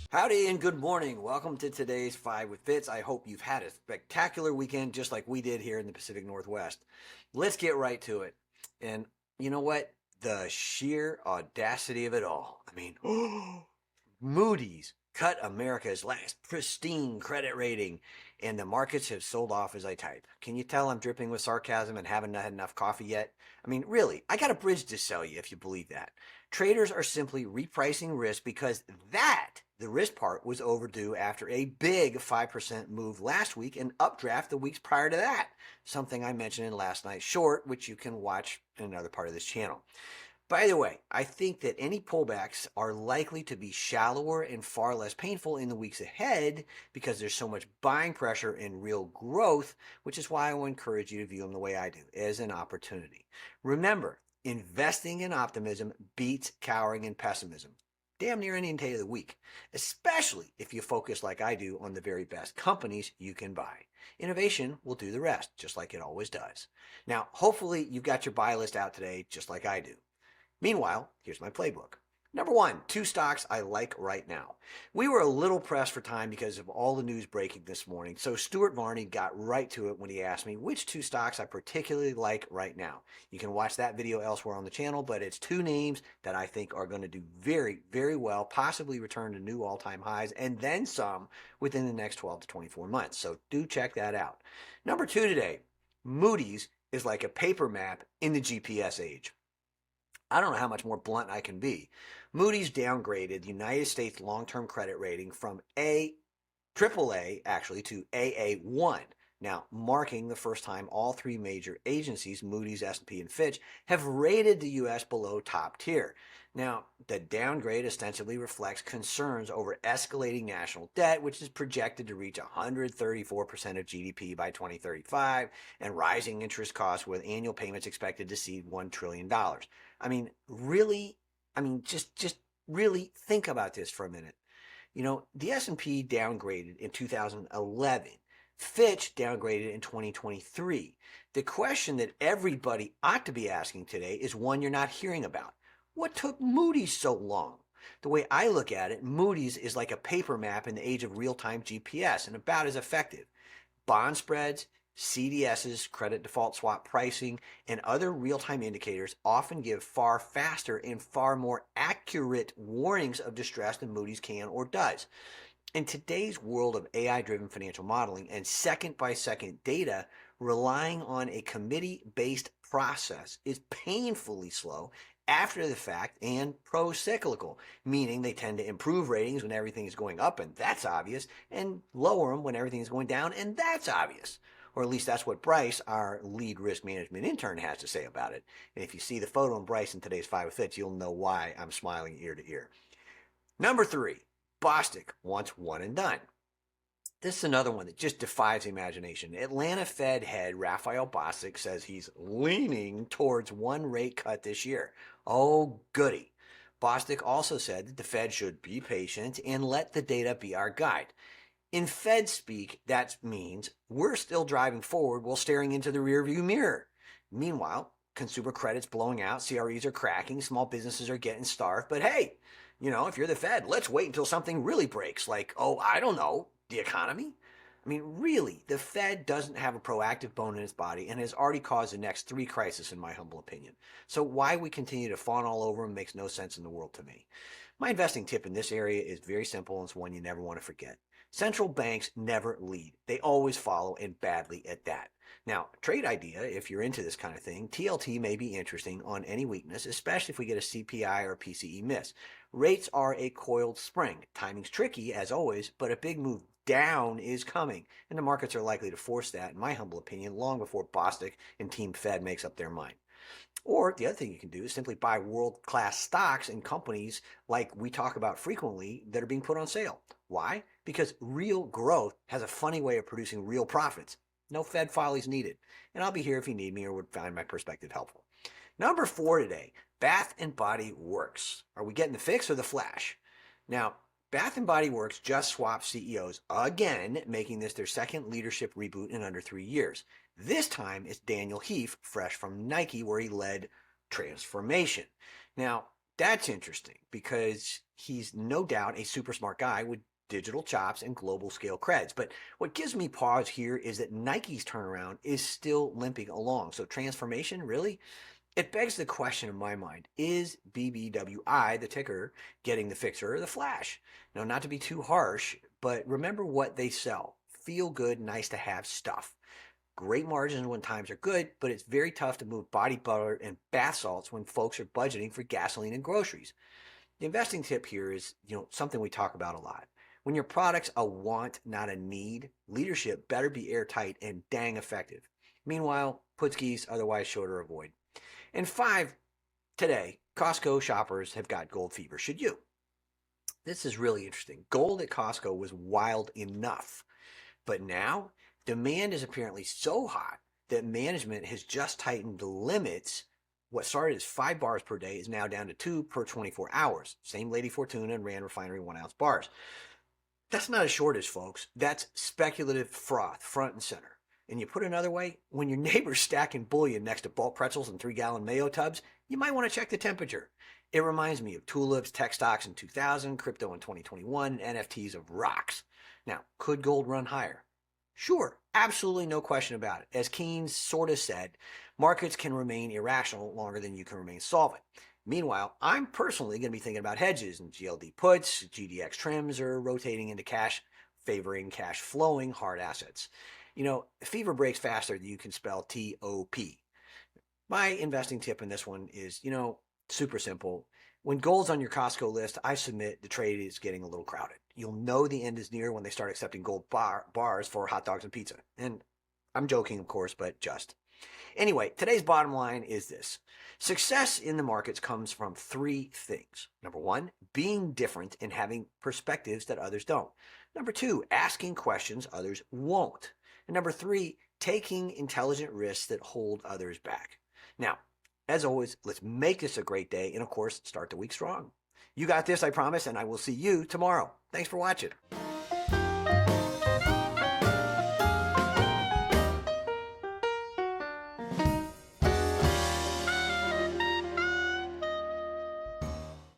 Howdy and good morning. Welcome to today's 5 with Fitz. I hope you've had a spectacular weekend just like we did here in the Pacific Northwest. Let's get right to it. And you know what? The sheer audacity of it all. Moody's cut America's last pristine credit rating, and the markets have sold off as I type. Can you tell I'm dripping with sarcasm and haven't had enough coffee yet? Really, I got a bridge to sell you if you believe that. Traders are simply repricing risk because the risk part, was overdue after a big 5% move last week and updraft the weeks prior to that. Something I mentioned in last night's short, which you can watch in another part of this channel. By the way, I think that any pullbacks are likely to be shallower and far less painful in the weeks ahead because there's so much buying pressure and real growth, which is why I will encourage you to view them the way I do, as an opportunity. Remember, investing in optimism beats cowering in pessimism damn near any day of the week, especially if you focus like I do on the very best companies you can buy. Innovation will do the rest, just like it always does. Now, hopefully you've got your buy list out today, just like I do. Meanwhile, here's my playbook. Number one, 2 stocks I like right now. We were a little pressed for time because of all the news breaking this morning, so Stuart Varney got right to it when he asked me which 2 stocks I particularly like right now. You can watch that video elsewhere on the channel, but it's 2 names that I think are going to do very, very well, possibly return to new all-time highs, and then some within the next 12 to 24 months. So do check that out. Number 2 today, Moody's is like a paper map in the GPS age. I don't know how much more blunt I can be. Moody's downgraded the United States long-term credit rating from AAA actually to AA1. Now, marking the first time all 3 major agencies, Moody's, S&P, and Fitch, have rated the U.S. below top tier. Now, the downgrade ostensibly reflects concerns over escalating national debt, which is projected to reach 134% of GDP by 2035, and rising interest costs with annual payments expected to exceed $1 trillion. Really? Just really think about this for a minute. The S&P downgraded in 2011. Fitch downgraded in 2023. The question that everybody ought to be asking today is one you're not hearing about. What took Moody's so long? The way I look at it, Moody's is like a paper map in the age of real-time GPS and about as effective. Bond spreads, CDSs, credit default swap pricing, and other real-time indicators often give far faster and far more accurate warnings of distress than Moody's can or does. In today's world of AI-driven financial modeling and second-by-second data, relying on a committee-based process is painfully slow after the fact and pro-cyclical, meaning they tend to improve ratings when everything is going up, and that's obvious, and lower them when everything is going down, and that's obvious. Or at least that's what Bryce, our lead risk management intern, has to say about it. And if you see the photo of Bryce in today's 5 with Fitz, you'll know why I'm smiling ear to ear. Number 3, Bostic wants one and done. This is another one that just defies imagination. Atlanta Fed head Raphael Bostic says he's leaning towards one rate cut this year. Oh, goody. Bostic also said that the Fed should be patient and let the data be our guide. In Fed speak, that means we're still driving forward while staring into the rearview mirror. Meanwhile, consumer credit's blowing out, CREs are cracking, small businesses are getting starved. But hey, if you're the Fed, let's wait until something really breaks, like, I don't know, the economy? Really, the Fed doesn't have a proactive bone in its body and has already caused the next 3 crises, in my humble opinion. So why we continue to fawn all over them makes no sense in the world to me. My investing tip in this area is very simple and it's one you never want to forget. Central banks never lead. They always follow, and badly at that. Now, trade idea, if you're into this kind of thing, TLT may be interesting on any weakness, especially if we get a CPI or PCE miss. Rates are a coiled spring. Timing's tricky, as always, but a big move down is coming, and the markets are likely to force that, in my humble opinion, long before Bostic and Team Fed makes up their mind. Or the other thing you can do is simply buy world-class stocks and companies like we talk about frequently that are being put on sale. Why? Because real growth has a funny way of producing real profits. No Fed follies needed. And I'll be here if you need me or would find my perspective helpful. Number 4 today, Bath & Body Works. Are we getting the fix or the flash? Now, Bath & Body Works just swapped CEOs again, making this their second leadership reboot in under 3 years. This time it's Daniel Heaf, fresh from Nike, where he led transformation. Now, That's interesting because he's no doubt a super smart guy with digital chops and global scale creds. But what gives me pause here is that Nike's turnaround is still limping along. So transformation, really? It begs the question in my mind, is BBWI, the ticker, getting the fixer or the flash? Now, not to be too harsh, but remember what they sell. Feel good, nice to have stuff. Great margins when times are good, but it's very tough to move body butter and bath salts when folks are budgeting for gasoline and groceries. The investing tip here is, something we talk about a lot. When your product's a want, not a need, leadership better be airtight and dang effective. Meanwhile, put skis otherwise sure to avoid. And 5, today, Costco shoppers have got gold fever. Should you? This is really interesting. Gold at Costco was wild enough, but now demand is apparently so hot that management has just tightened the limits. What started as 5 bars per day is now down to 2 per 24 hours. Same Lady Fortuna and Rand Refinery 1-ounce bars. That's not a shortage, folks. That's speculative froth, front and center. And you put it another way, when your neighbor's stacking bullion next to bulk pretzels and 3-gallon mayo tubs, you might want to check the temperature. It reminds me of tulips, tech stocks in 2000, crypto in 2021, and NFTs of rocks. Now, could gold run higher? Sure, absolutely no question about it. As Keynes sort of said, markets can remain irrational longer than you can remain solvent. Meanwhile, I'm personally going to be thinking about hedges and GLD puts, GDX trims, or rotating into cash, favoring cash flowing hard assets. Fever breaks faster than you can spell T-O-P. My investing tip in this one is, super simple. When gold's on your Costco list, I submit the trade is getting a little crowded. You'll know the end is near when they start accepting gold bars for hot dogs and pizza. And I'm joking, of course, but just. Anyway, today's bottom line is this. Success in the markets comes from 3 things. Number 1, being different and having perspectives that others don't. Number 2, asking questions others won't. And number 3, taking intelligent risks that hold others back. Now, as always, let's make this a great day and, of course, start the week strong. You got this, I promise, and I will see you tomorrow. Thanks for watching.